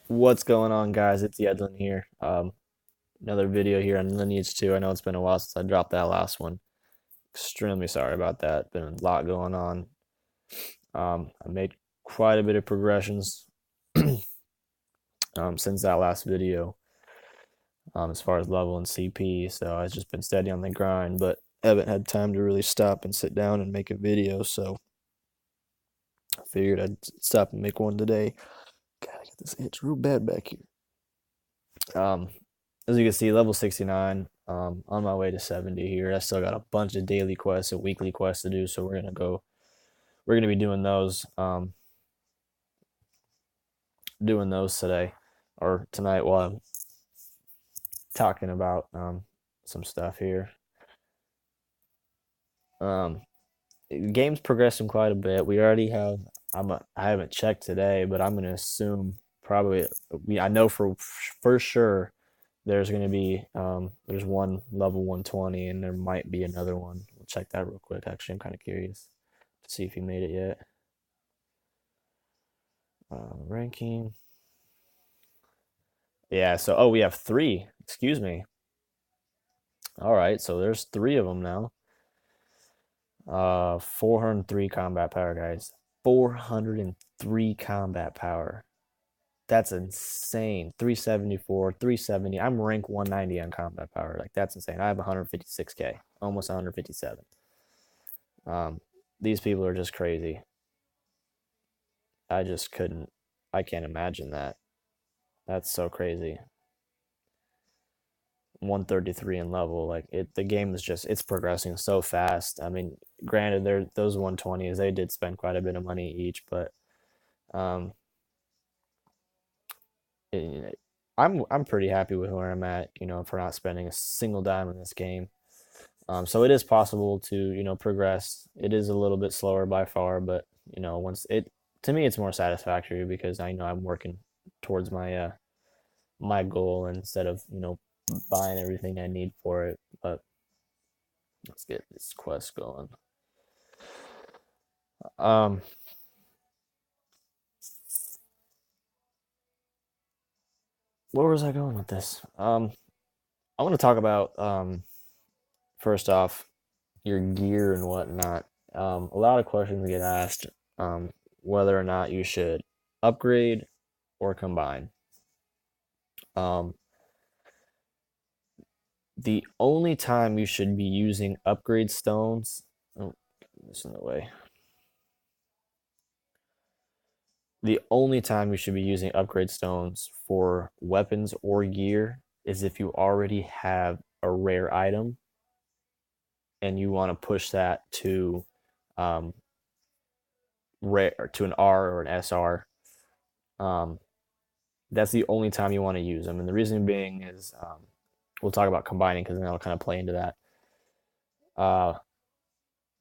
What's going on, guys? It's Yedlin here. Another video here on Lineage 2. I know it's been a while since I dropped that last one. Extremely sorry about that. Been a lot going on. I made quite a bit of progressions since that last video, as far as level and CP. So I've just been steady on the grind, but haven't had time to really stop and sit down and make a video. So I figured I'd stop and make one today. God, I got this itch real bad back here. Um, as you can see, level 69. On my way to 70 here. I still got a bunch of daily quests and weekly quests to do, so we're gonna be doing those today or tonight while I'm talking about some stuff here. Um, game's progressing quite a bit. We already have. I haven't checked today, but I'm gonna assume probably. I know for sure there's going to be there's one level 120 and there might be another one. We'll check that real quick. Actually, I'm kind of curious to see if he made it yet. Ranking. Yeah, so we have three. Excuse me. All right, so there's three of them now. 403 combat power, guys. 403 combat power. That's insane. 374, 370. I'm rank 190 on combat power. Like that's insane. I have 156k, almost 157. Um, these people are just crazy. I just couldn't. I can't imagine that. That's so crazy. 133 in level, like it. The game is just it's progressing so fast. I mean, granted, they're those 120s. They did spend quite a bit of money each, but um, it, I'm pretty happy with where I'm at. For not spending a single dime in this game. So it is possible to progress. It is a little bit slower by far, but once it to me it's more satisfactory because I know I'm working towards my goal instead of buying everything I need for it. But let's get this quest going. Um, where was I going with this? I want to talk about first off your gear and whatnot. A lot of questions get asked whether or not you should upgrade or combine. Um, the only time you should be using upgrade stones, oh, this in the way. The only time you should be using upgrade stones for weapons or gear is if you already have a rare item and you want to push that to um, rare to an R or an SR. Um, that's the only time you want to use them, and the reason being is we'll talk about combining because then I'll kind of play into that. Uh,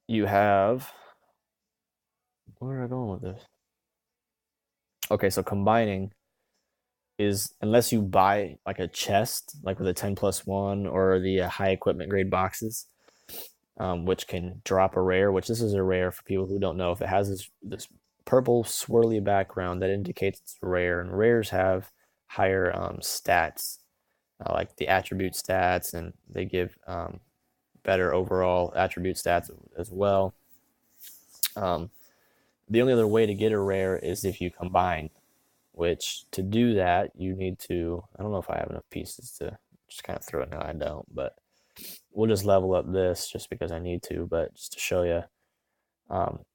you have where are I going with this? Okay, so combining is unless you buy like a chest, like with a 10+1 or the high equipment grade boxes, which can drop a rare, which this is a rare for people who don't know. If it has this purple swirly background, that indicates it's rare, and rares have higher stats, like the attribute stats, and they give better overall attribute stats as well. Um, the only other way to get a rare is if you combine, which to do that, you need to. I don't know if I have enough pieces to just kind of throw it. No, I don't, but we'll just level up this just because I need to, but just to show you,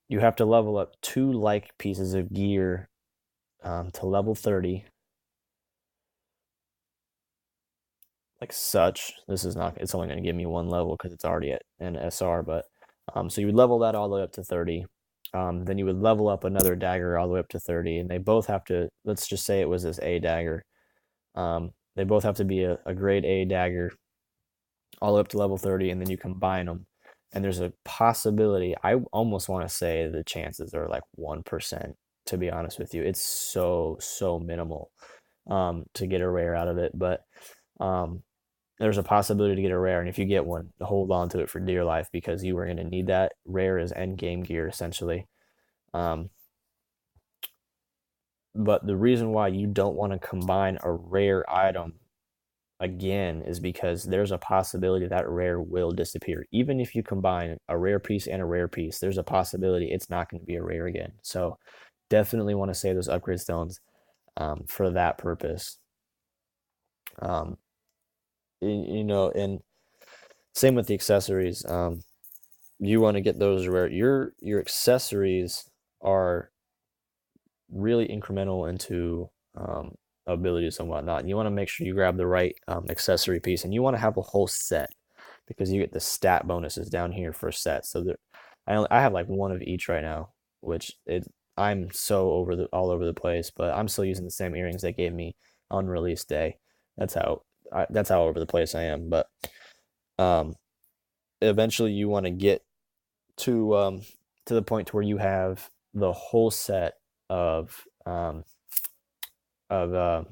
you have to level up two like pieces of gear to level 30, like such. This is not, it's only going to give me one level because it's already at an SR, but so you would level that all the way up to 30. Then you would level up another dagger all the way up to 30, and they both have to, let's just say it was this A dagger. They both have to be a grade A dagger all the way up to level 30, and then you combine them. And there's a possibility, I almost want to say the chances are like 1%, to be honest with you. It's so minimal to get a rare out of it. But um, there's a possibility to get a rare. And if you get one, hold on to it for dear life because you are going to need that. Rare is end game gear, essentially. Um, But the reason why you don't want to combine a rare item again is because there's a possibility that rare will disappear. Even if you combine a rare piece and a rare piece, there's a possibility it's not going to be a rare again. So definitely want to save those upgrade stones for that purpose. Um, and same with the accessories. You want to get those rare. Your accessories are really incremental into abilities and whatnot. And you want to make sure you grab the right accessory piece, and you want to have a whole set because you get the stat bonuses down here for sets. So I have like one of each right now, which I'm so all over the place, but I'm still using the same earrings they gave me on release day. That's how over the place I am. But um, eventually, you want to get to um, to the point where you have the whole set of um, of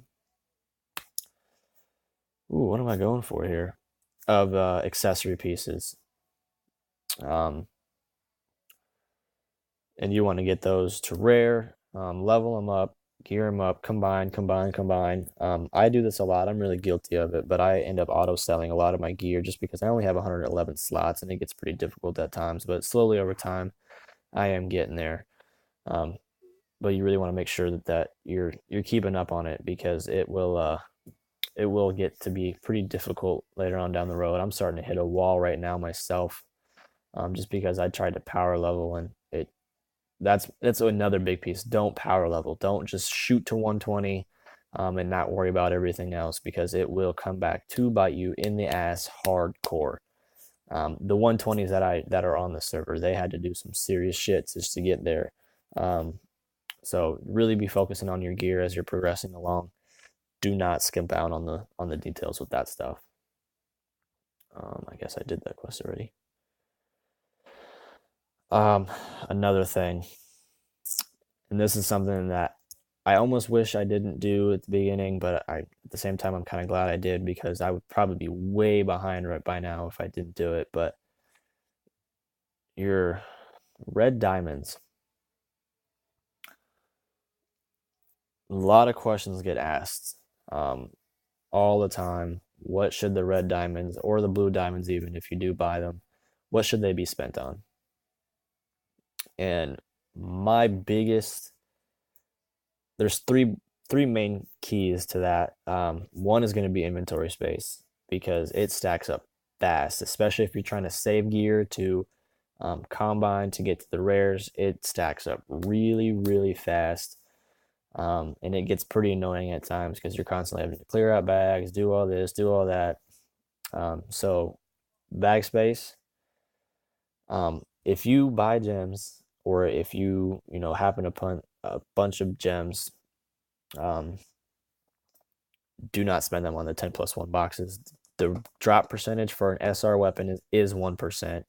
what am I going for here? Of accessory pieces. Um, and you want to get those to rare, level them up, gear them up, combine. I do this a lot. I'm really guilty of it, but I end up auto selling a lot of my gear just because I only have 111 slots and it gets pretty difficult at times. But slowly over time, I am getting there. Um, but you really want to make sure that you're keeping up on it because it will get to be pretty difficult later on down the road. I'm starting to hit a wall right now myself, just because I tried to power level and that's another big piece. Don't power level. Don't just shoot to 120 and not worry about everything else because it will come back to bite you in the ass hardcore. The 120s that are on the server, they had to do some serious shit just to get there. Um, so really be focusing on your gear as you're progressing along. Do not skimp out on the details with that stuff. I guess I did that quest already. Um, Another thing, and this is something that I almost wish I didn't do at the beginning, but at the same time I'm kind of glad I did because I would probably be way behind right by now if I didn't do it. But your red diamonds, a lot of questions get asked um, all the time. What should the red diamonds or the blue diamonds, even if you do buy them, what should they be spent on? And my biggest there's three main keys to that. One is going to be inventory space because it stacks up fast, especially if you're trying to save gear to combine to get to the rares. It stacks up really fast, and it gets pretty annoying at times because you're constantly having to clear out bags, do all this, do all that. So bag space. If you buy gems or if you happen upon a bunch of gems, um, do not spend them on the 10 plus 1 boxes. The drop percentage for an SR weapon is 1%,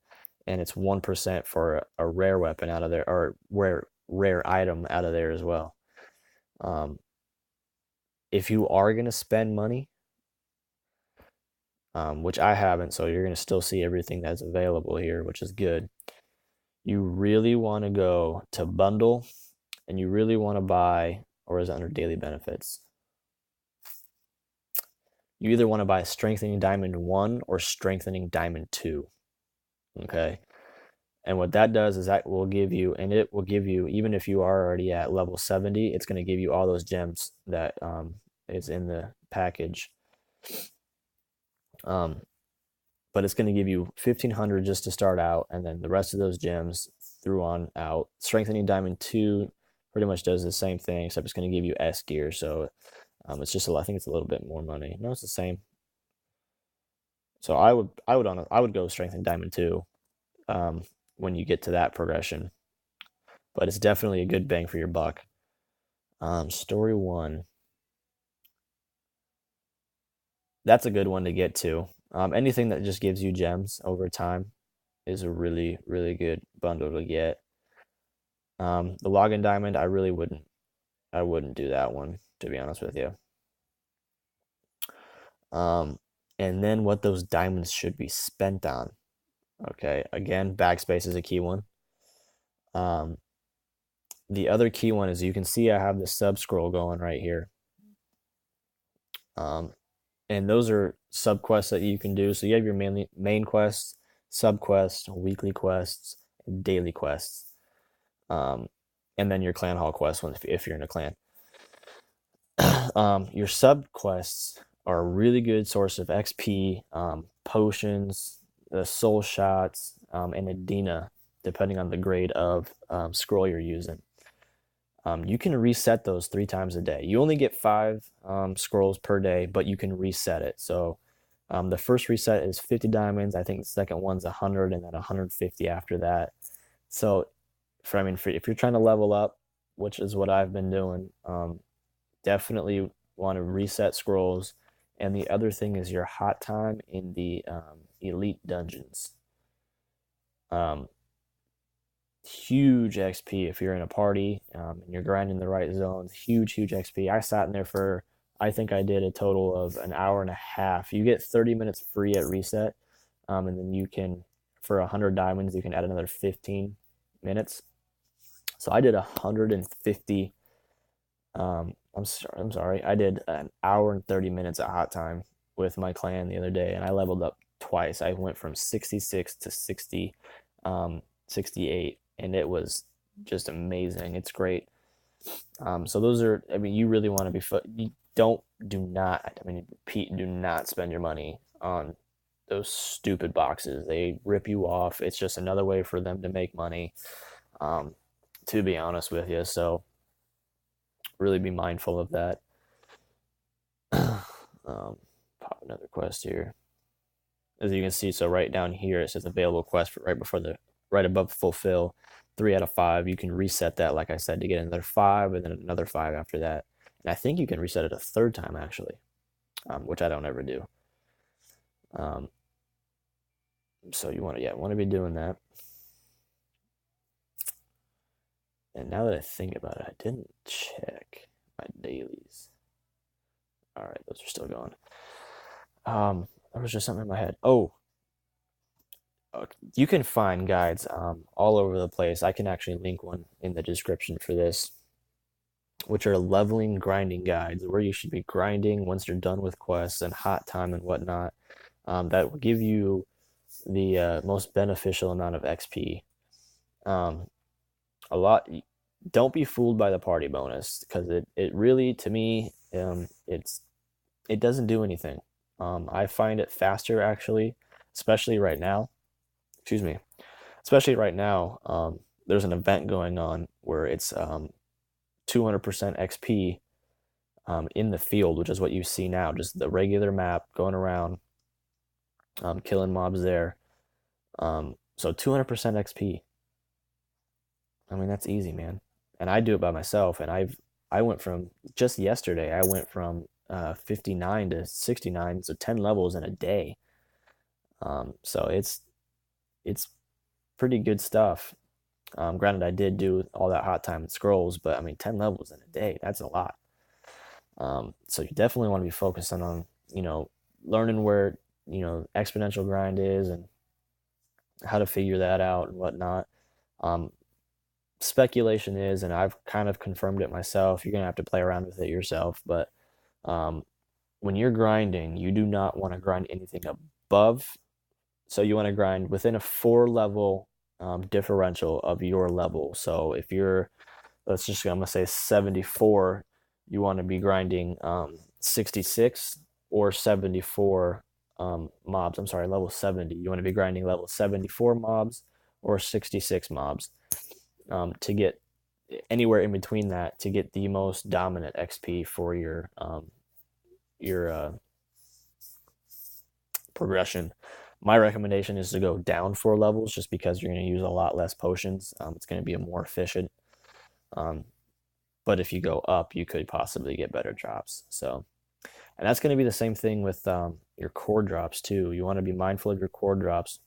and it's 1% for a rare weapon out of there, or rare item out of there as well. Um, if you are going to spend money, which I haven't, so you're going to still see everything that's available here, which is good. You really want to go to bundle, and you really want to buy, or is it under daily benefits? You either want to buy Strengthening Diamond 1 or Strengthening Diamond 2. Okay. And what that does is that will give you, and it will give you, even if you are already at level 70, it's going to give you all those gems that is in the package. Um, but it's going to give you 1,500 just to start out, and then the rest of those gems through on out. Strengthening Diamond 2 pretty much does the same thing, except it's going to give you S gear. So it's just, I think it's a little bit more money. No, it's the same. So I would go Strengthening Diamond 2 when you get to that progression. But it's definitely a good bang for your buck. Story 1. That's a good one to get to. Anything that just gives you gems over time is a really good bundle to get. The login diamond, I wouldn't do that one, to be honest with you. Um, and then what those diamonds should be spent on. Okay, again, backspace is a key one. Um, The other key one is you can see I have the sub scroll going right here. Um, and those are sub quests that you can do. So you have your main quests, sub quests, weekly quests, and daily quests, um, and then your clan hall quests if you're in a clan. Your sub quests are a really good source of XP, potions, the soul shots, and Adina, depending on the grade of scroll you're using. You can reset those 3 times a day. You only get 5 scrolls per day, but you can reset it. So the first reset is 50 diamonds. I think the second one's 100, and then 150 after that. So, if you're trying to level up, which is what I've been doing, definitely want to reset scrolls. And the other thing is your hot time in the elite dungeons. Um, Huge XP if you're in a party and you're grinding the right zones. Huge XP. I sat in there for, I think I did a total of an hour and a half. You get 30 minutes free at reset, and then you can, for 100 diamonds, you can add another 15 minutes. So I did 150. I'm sorry. I did an hour and 30 minutes at hot time with my clan the other day, and I leveled up twice. I went from 66 to 60, 68, and it was just amazing. It's great. So those are, I mean, you really want to be, you do not, I mean, repeat, do not spend your money on those stupid boxes. They rip you off. It's just another way for them to make money, um, to be honest with you. So really be mindful of that. Pop another quest here. As you can see, so right down here it says available quest for right above fulfill. 3 out of 5. You can reset that, like I said, to get another 5 and then another 5 after that. And I think you can reset it a third time actually, which I don't ever do. So you want to be doing that. And now that I think about it, I didn't check my dailies. All right, those are still going. There was just something in my head. Oh, you can find guides all over the place. I can actually link one in the description for this, which are leveling grinding guides where you should be grinding once you're done with quests and hot time and whatnot. That will give you the most beneficial amount of XP. A lot. Don't be fooled by the party bonus because it really, to me, it doesn't do anything. I find it faster actually, especially right now. Excuse me. Especially right now, there's an event going on where it's 200% XP in the field, which is what you see now, just the regular map going around, killing mobs there. So 200% XP. I mean, that's easy, man. And I do it by myself. And I went from just yesterday. I went from 59 to 69, so 10 levels in a day. So it's pretty good stuff. Granted, I did do all that hot time and scrolls, but I mean, 10 levels in a day, that's a lot. So you definitely want to be focusing on, learning where, exponential grind is and how to figure that out and whatnot. Speculation is, and I've kind of confirmed it myself, you're going to have to play around with it yourself, but um, when you're grinding, you do not want to grind anything above. So you want to grind within a 4 level differential of your level. So if you're, I'm going to say 74, you want to be grinding 66 or 74 mobs. I'm sorry, level 70. You want to be grinding level 74 mobs or 66 mobs to get anywhere in between that to get the most dominant XP for your progression. My recommendation is to go down 4 levels just because you're going to use a lot less potions. It's going to be more efficient. But if you go up, you could possibly get better drops. So, and that's going to be the same thing with your core drops too. You want to be mindful of your core drops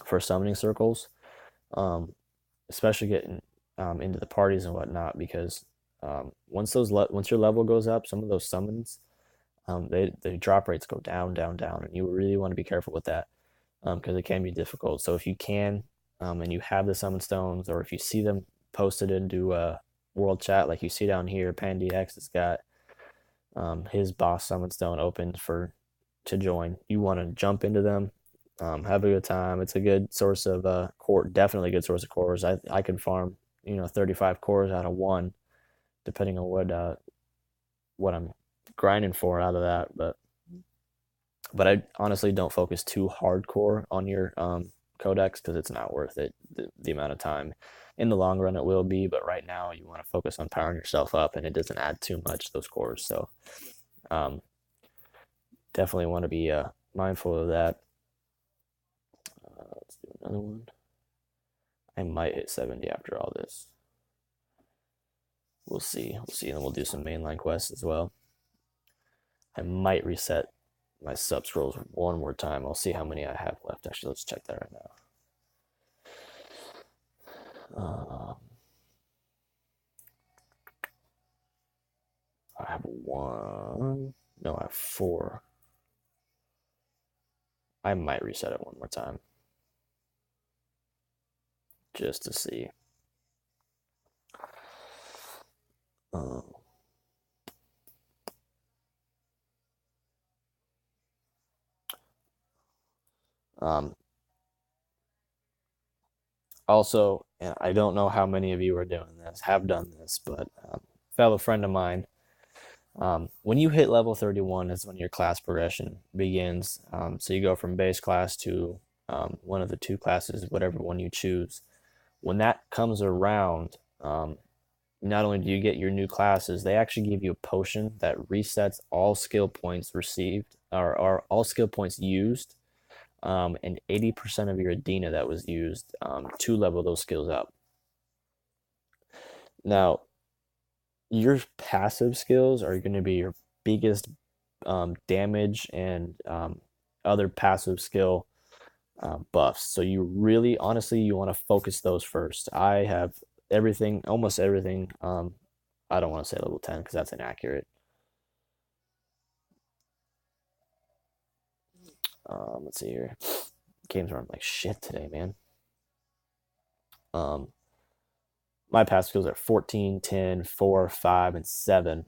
for summoning circles, especially getting into the parties and whatnot. Because once your level goes up, some of those summons, the drop rates go down, and you really want to be careful with that because it can be difficult. So if you can, and you have the summon stones, or if you see them post it into world chat like you see down here. PanDX has got his boss summon stone open to join. You want to jump into them, have a good time. It's a good source of core, definitely a good source of cores. I can farm 35 cores out of one, depending on what I'm grinding for out of that. But I honestly don't focus too hardcore on your codex because it's not worth it. The amount of time in the long run it will be, but right now you want to focus on powering yourself up, and it doesn't add too much those cores. So um, definitely want to be mindful of that. Let's do another one. I might hit 70 after all this. We'll see. We'll see, and then we'll do some mainline quests as well. I might reset my sub scrolls one more time. I'll see how many I have left. Actually, let's check that right now. I have one. No, I have four. I might reset it one more time just to see. Also, and I don't know how many of you are doing this, have done this, but fellow friend of mine, when you hit level 31 is when your class progression begins. So you go from base class to one of the two classes, whatever one you choose. When that comes around, not only do you get your new classes, they actually give you a potion that resets all skill points received or all skill points used, and 80% of your Adena that was used to level those skills up. Now, your passive skills are going to be your biggest damage and other passive skill buffs. So you really, honestly, you want to focus those first. I have everything, almost everything. I don't want to say level 10 because that's inaccurate. Let's see here. Games run like shit today, man. My passive skills are 14, 10, 4, 5, and 7.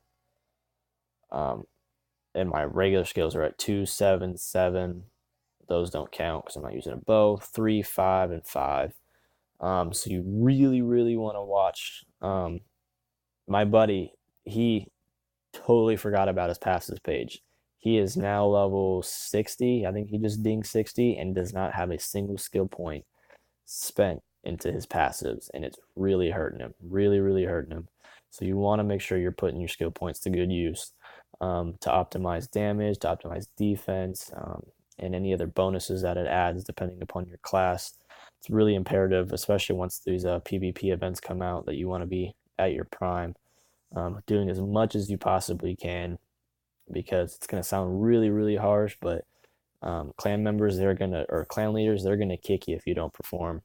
And my regular skills are at 2, 7, 7. Those don't count because I'm not using a bow. 3, 5, and 5. So you really, really want to watch. My buddy, he totally forgot about his passes page. He is now level 60. I think he just dinged 60 and does not have a single skill point spent into his passives, and it's really hurting him. Really, really hurting him. So you want to make sure you're putting your skill points to good use to optimize damage, to optimize defense, and any other bonuses that it adds depending upon your class. It's really imperative, especially once these PvP events come out, that you want to be at your prime, doing as much as you possibly can, because it's going to sound really, really harsh, but clan members, or clan leaders, they're gonna kick you if you don't perform.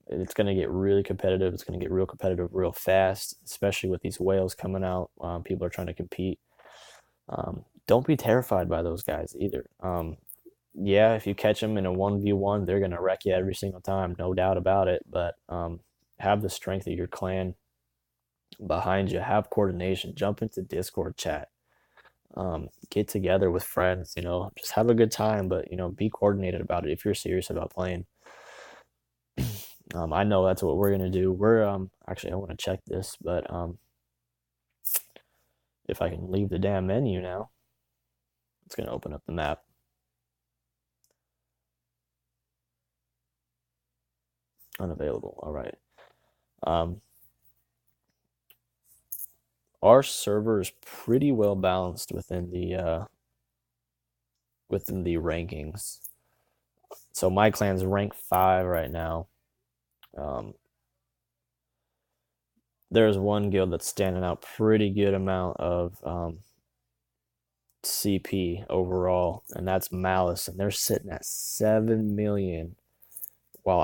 It's gonna get really competitive. It's gonna get real competitive real fast, especially with these whales coming out. People are trying to compete. Don't be terrified by those guys either. Yeah, if you catch them in a 1v1, they're gonna wreck you every single time, no doubt about it. But have the strength of your clan behind you. Have coordination. Jump into Discord chat. Get together with friends, just have a good time, but be coordinated about it if you're serious about playing. I know that's what we're gonna do. We're actually, I want to check this, but if I can leave the damn menu now, it's gonna open up the map. Unavailable. All right. Our server is pretty well balanced within the rankings. So my clan's rank 5 right now. There's one guild that's standing out pretty good amount of CP overall, and that's Malice, and they're sitting at 7 million, while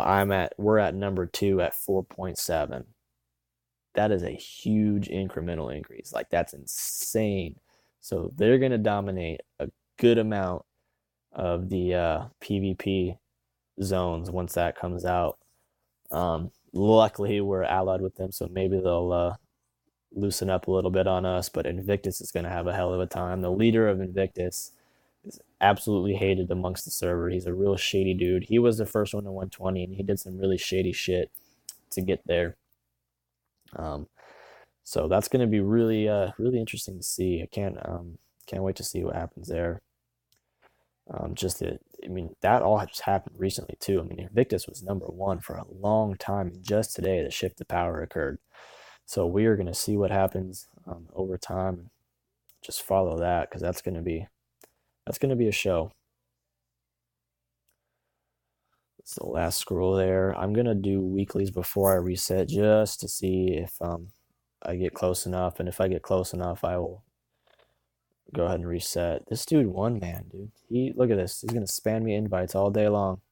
we're at number 2 at 4.7. That is a huge incremental increase. Like, that's insane. So they're gonna dominate a good amount of the PvP zones once that comes out. Luckily, we're allied with them, so maybe they'll loosen up a little bit on us. But Invictus is going to have a hell of a time. The leader of Invictus is absolutely hated amongst the server. He's a real shady dude. He was the first one to 120, and he did some really shady shit to get there. Um, so that's going to be really interesting to see. I can't wait to see what happens there. I mean, that all just happened recently too. I mean, Invictus was number one for a long time, and just today the shift of power occurred. So we are going to see what happens over time, and just follow that because that's going to be a show. It's the last scroll there. I'm gonna do weeklies before I reset just to see if I get close enough, and if I get close enough, I will go ahead and reset. This dude won, man, dude. He look at this. He's gonna spam me invites all day long.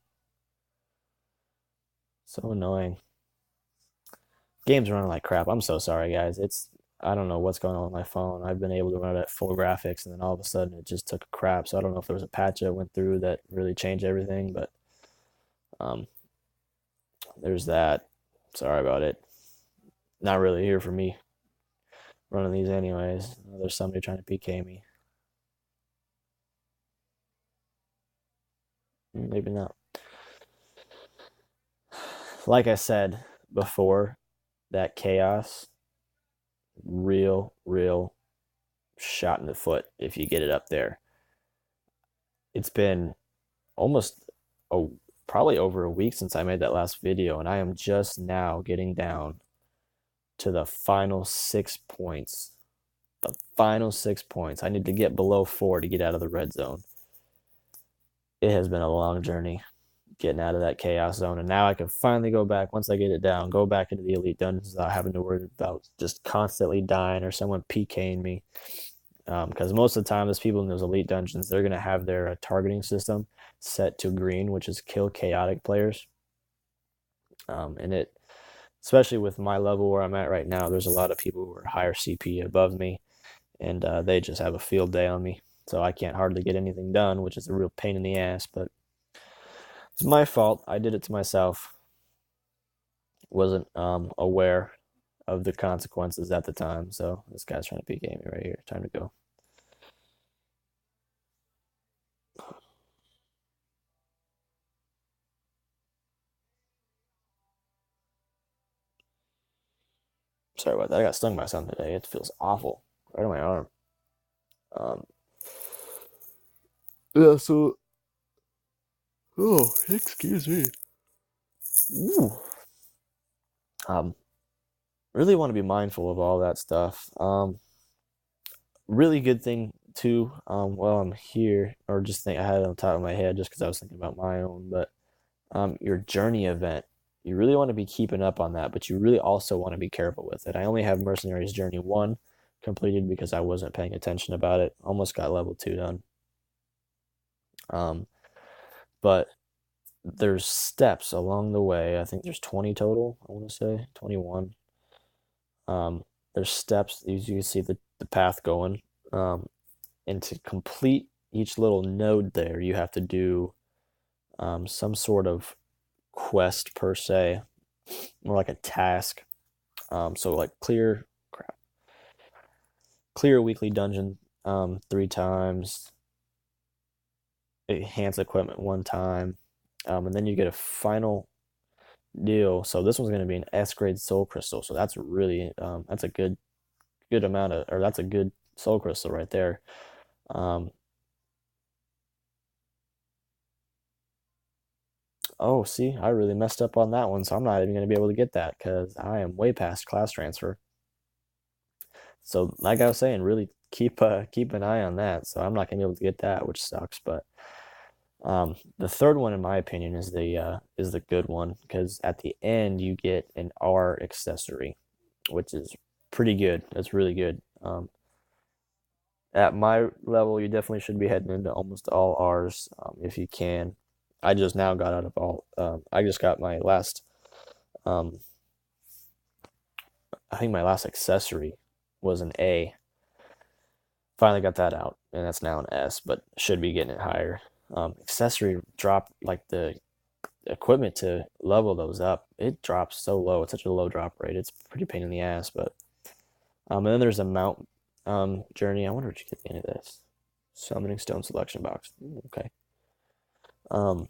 So annoying. Game's running like crap. I'm so sorry, guys. I don't know what's going on with my phone. I've been able to run it at full graphics, and then all of a sudden it just took a crap. So I don't know if there was a patch that went through that really changed everything, but um, there's that. Sorry about it. Not really here for me running these anyways. There's somebody trying to PK me. Maybe not. Like I said before, that chaos, real shot in the foot if you get it up there. It's been almost probably over a week since I made that last video, and I am just now getting down to the final 6 points. The final 6 points. I need to get below 4 to get out of the red zone. It has been a long journey getting out of that chaos zone, and now I can finally go back once I get it down, go back into the elite dungeons without having to worry about just constantly dying or someone PKing me. Because most of the time, those people in those elite dungeons, they're gonna have their targeting system set to green, which is kill chaotic players. And it, especially with my level where I'm at right now, there's a lot of people who are higher CP above me, and they just have a field day on me. So I can't hardly get anything done, which is a real pain in the ass. But it's my fault. I did it to myself. Wasn't aware of the consequences at the time. So this guy's trying to PK me right here. Time to go. Sorry about that. I got stung by something today. It feels awful. Right on my arm. Um, yeah, so. Oh, excuse me. Ooh. Um, really want to be mindful of all that stuff. Really good thing too. While I'm here, or just think I had it on top of my head just because I was thinking about my own, but your journey event, you really want to be keeping up on that, but you really also want to be careful with it. I only have Mercenaries Journey 1 completed because I wasn't paying attention about it. Almost got level 2 done. Um, but there's steps along the way. I think there's 20 total, I want to say 21. There's steps, as you can see the path going. And to complete each little node there, you have to do some sort of quest per se, more like a task. So like clear a weekly dungeon 3 times, enhance equipment 1 time, and then you get a final deal. So this one's going to be an S grade soul crystal. So that's really that's a good amount of, or that's a good soul crystal right there. Oh, see, I really messed up on that one, so I'm not even going to be able to get that because I am way past class transfer. So, like I was saying, really keep an eye on that. So I'm not going to be able to get that, which sucks. But the third one, in my opinion, is the good one because at the end you get an R accessory, which is pretty good. That's really good. At my level, you definitely should be heading into almost all R's if you can. I just now got out of all. I just got my last. Um, I think my last accessory was an A. Finally got that out, and that's now an S, but should be getting it higher. Accessory drop like the equipment to level those up, it drops so low. It's such a low drop rate. It's a pretty pain in the ass. But and then there's a mount journey. I wonder what you get at the end of this. Summoning stone selection box. Okay. Um,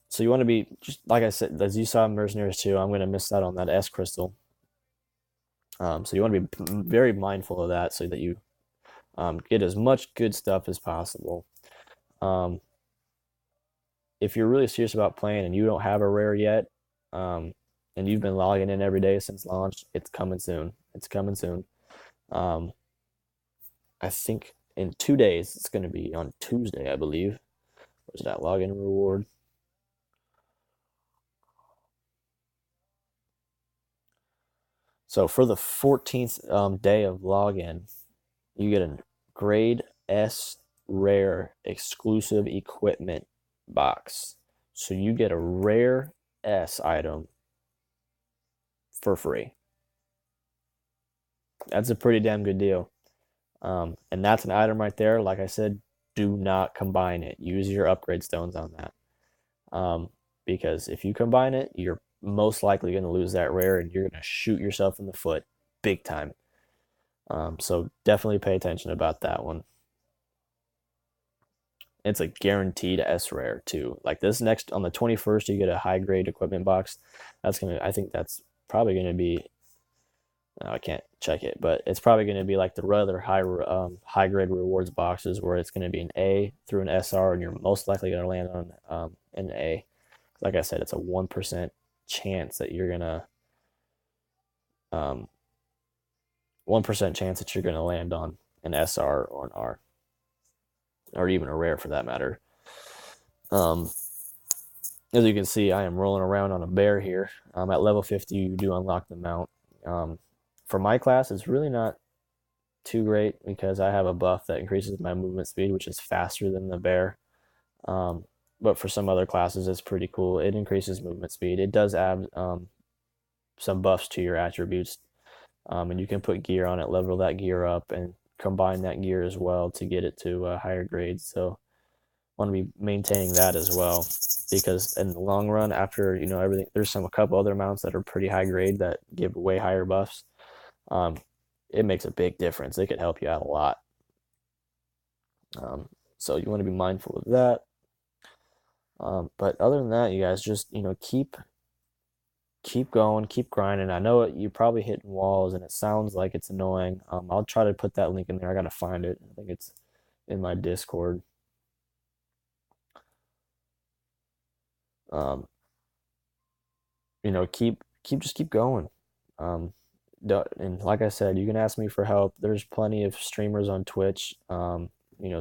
so you want to be just like I said, as you saw in Mercenaries 2, I'm gonna miss out on that S crystal. So you want to be very mindful of that so that you get as much good stuff as possible. Um, if you're really serious about playing and you don't have a rare yet, and you've been logging in every day since launch, it's coming soon. It's coming soon. Um, I think in 2 days, it's going to be on Tuesday, I believe. Where's that login reward? So for the 14th day of login, you get a grade S rare exclusive equipment box. So you get a rare S item for free. That's a pretty damn good deal. And that's an item right there. Like I said, do not combine it. Use your upgrade stones on that. Because if you combine it, you're most likely going to lose that rare and you're going to shoot yourself in the foot big time. So definitely pay attention about that one. It's a guaranteed S rare too. Like this next on the 21st, you get a high grade equipment box. I think that's probably gonna be. I can't check it, but it's probably gonna be like the rather high grade rewards boxes where it's gonna be an A through an SR, and you're most likely gonna land on an A. Like I said, it's a 1% chance that you're gonna 1% chance that you're gonna land on an SR or an R, or even a rare for that matter. As you can see, I am rolling around on a bear here. At level 50, you do unlock the mount. For my class, it's really not too great because I have a buff that increases my movement speed, which is faster than the bear. But for some other classes, it's pretty cool. It increases movement speed. It does add some buffs to your attributes, and you can put gear on it, level that gear up, and combine that gear as well to get it to higher grades. So want to be maintaining that as well, because in the long run, after everything, there's a couple other mounts that are pretty high grade that give way higher buffs. It makes a big difference. It could help you out a lot. So you want to be mindful of that. But other than that, you guys just keep going, keep grinding. I know you're probably hitting walls, and it sounds like it's annoying. I'll try to put that link in there. I gotta find it. I think it's in my Discord. Um, keep going. Um, and like I said, you can ask me for help. There's plenty of streamers on Twitch.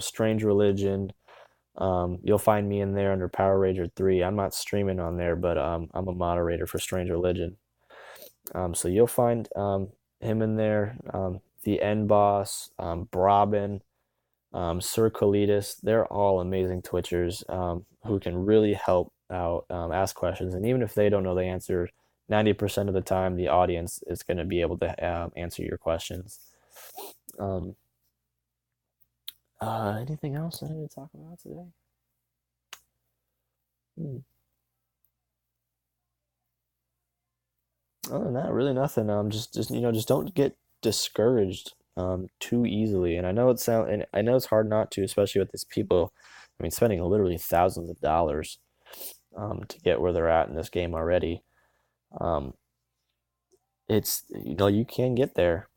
Strange Religion. You'll find me in there under Power Ranger 3. I'm not streaming on there, but I'm a moderator for Strange Religion. So you'll find him in there. The End Boss, Brabin, Sir Colitis. They're all amazing Twitchers who can really help out, ask questions, and even if they don't know the answer, 90% of the time the audience is going to be able to answer your questions. Anything else I need to talk about today? Other than that, really nothing. Just don't get discouraged too easily. And I know it's hard not to, especially with these people. I mean, spending literally thousands of dollars to get where they're at in this game already. It's you can get there.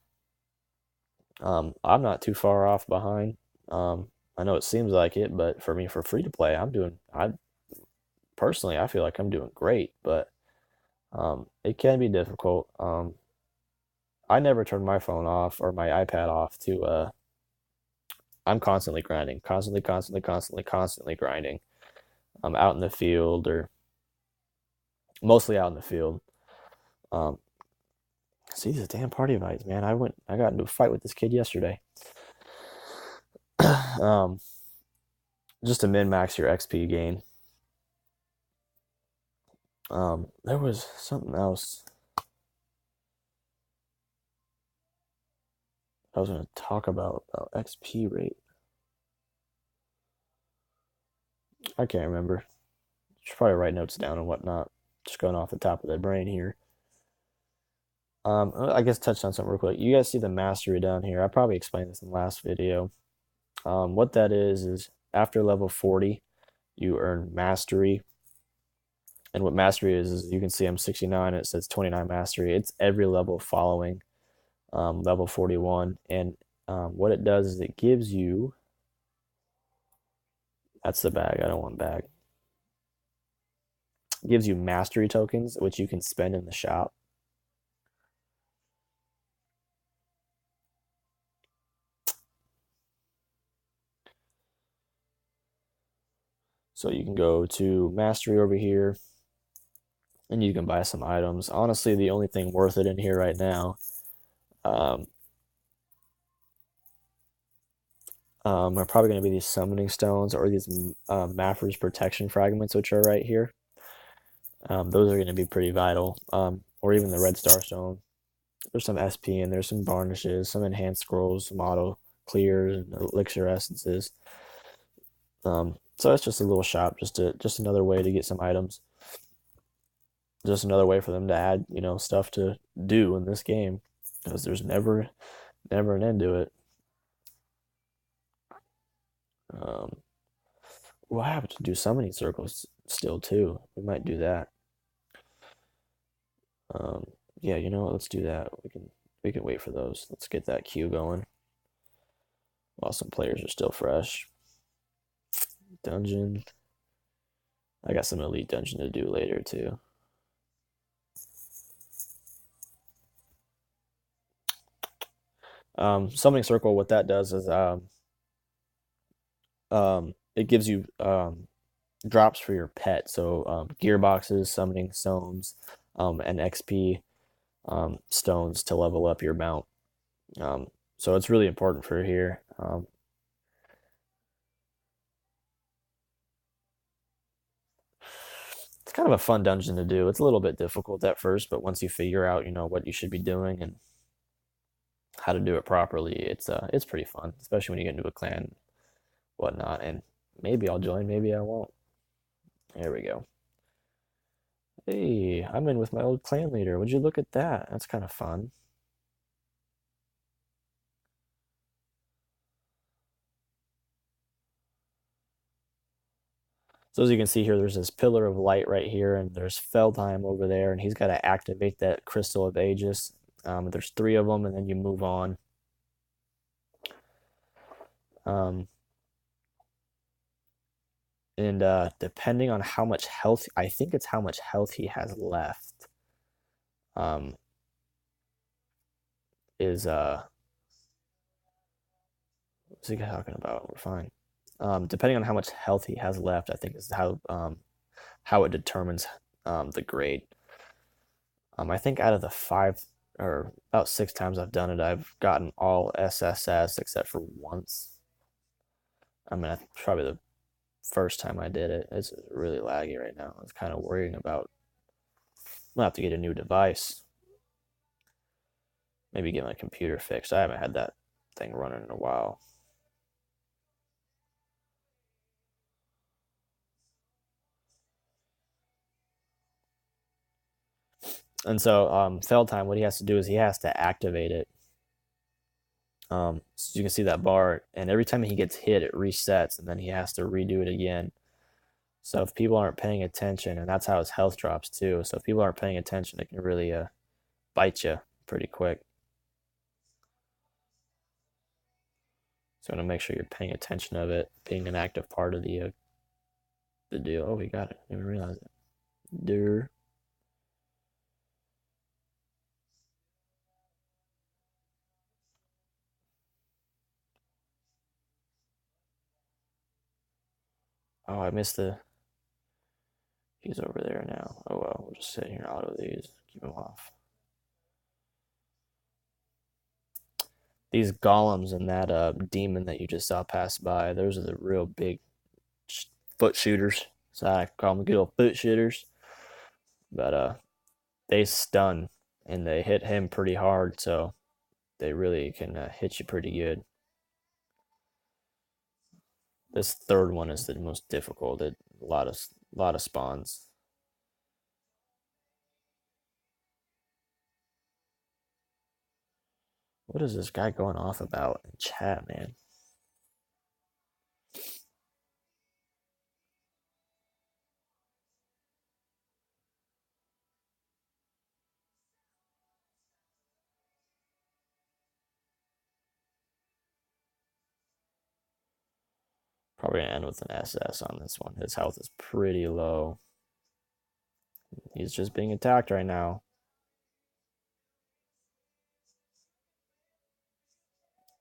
I'm not too far off behind. I know it seems like it, but for me, for free to play, I personally, I feel like I'm doing great, but it can be difficult. I never turn my phone off or my iPad off to I'm constantly grinding, constantly grinding. I'm out in the field or mostly out in the field. Um, see these damn party invites, man. I got into a fight with this kid yesterday. Just to min max your XP gain. There was something else I was going to talk about XP rate. I can't remember. Should probably write notes down and whatnot. Just going off the top of the brain here. I guess touch on something real quick. You guys see the mastery down here. I probably explained this in the last video. What that is after level 40, you earn mastery. And what mastery is you can see I'm 69 and it says 29 mastery. It's every level following level 41. And what it does is it gives you, that's the bag, I don't want bag. It gives you mastery tokens, which you can spend in the shop. So you can go to mastery over here and you can buy some items. Honestly, the only thing worth it in here right now are probably going to be these summoning stones or these Maffer's protection fragments, which are right here. Those are going to be pretty vital. Or even the red star stone. There's some SP and there's some varnishes, some enhanced scrolls, some auto clears, and elixir essences. So it's just a little shop, just another way to get some items. Just another way for them to add, stuff to do in this game, because there's never an end to it. We'll have to do summoning circles still too. We might do that. Yeah, you know what? Let's do that. We can wait for those. Let's get that queue going while some players are still fresh. Dungeon. I got some elite dungeon to do later too. Summoning circle, what that does is it gives you drops for your pet. So gearboxes, summoning stones, and XP stones to level up your mount. So it's really important for here. It's kind of a fun dungeon to do. It's a little bit difficult at first, but once you figure out, what you should be doing and how to do it properly, it's pretty fun, especially when you get into a clan, whatnot. And maybe I'll join, maybe I won't. There we go. Hey, I'm in with my old clan leader. Would you look at that? That's kind of fun. So as you can see here, there's this pillar of light right here, and there's Feldheim over there, and he's got to activate that Crystal of Aegis. There's 3 of them, and then you move on. And depending on how much health, I think it's how much health he has left, is what's he talking about? We're fine. Depending on how much health he has left, I think is how it determines the grade. I think out of the 5 or about 6 times I've done it, I've gotten all SSS except for once. I mean, probably the first time I did it. It's really laggy right now. I was kind of worrying about. I'll have to get a new device. Maybe get my computer fixed. I haven't had that thing running in a while. And so Feldheim, what he has to do is he has to activate it. So you can see that bar, and every time he gets hit, it resets, and then he has to redo it again. So if people aren't paying attention, and that's how his health drops too. So if people aren't paying attention, it can really bite you pretty quick. So I'm gonna make sure you're paying attention of it, being an active part of the deal. Oh, we got it. I didn't even realize it. Durr. Oh, I missed the. He's over there now. Oh well, we'll just sit here and auto these. Keep him off. These golems and that demon that you just saw pass by, those are the real big foot shooters. So I call them good old foot shooters. But they stun and they hit him pretty hard, so they really can hit you pretty good. This third one is the most difficult. A lot of A lot of spawns. What is this guy going off about in chat, man? Probably gonna end with an SS on this one. His health is pretty low. He's just being attacked right now.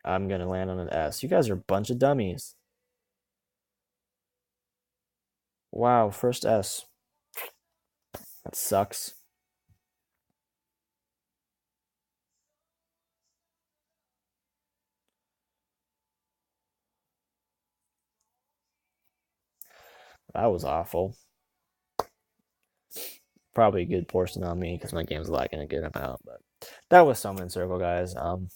I'm gonna land on an S. You guys are a bunch of dummies. Wow, first S. That sucks. That was awful. Probably a good portion on me because my game's lagging a good amount. But that was Summon Circle, guys. I'm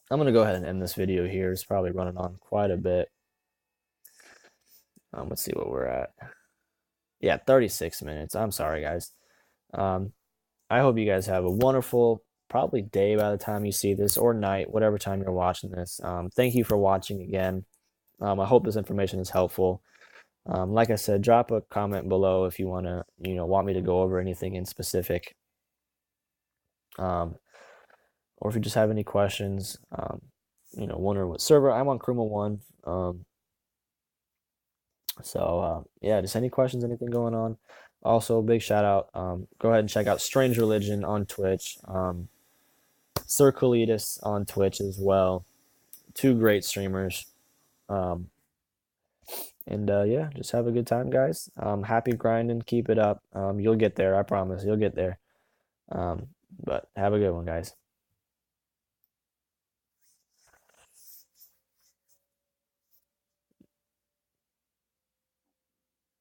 gonna go ahead and end this video here. It's probably running on quite a bit. Let's see what we're at. Yeah, 36 minutes. I'm sorry, guys. Um, I hope you guys have a wonderful, probably day by the time you see this, or night, whatever time you're watching this. Thank you for watching again. I hope this information is helpful. Like I said, drop a comment below if you want me to go over anything in specific, um, or if you just have any questions. Wonder what server. I'm on Kruma One. Yeah, just any questions, anything going on. Also, big shout out. Go ahead and check out Strange Religion on Twitch. Sir Kalidas on Twitch as well. Two great streamers. Um, yeah, just have a good time, guys. Happy grinding. Keep it up. You'll get there. I promise. You'll get there. But have a good one, guys.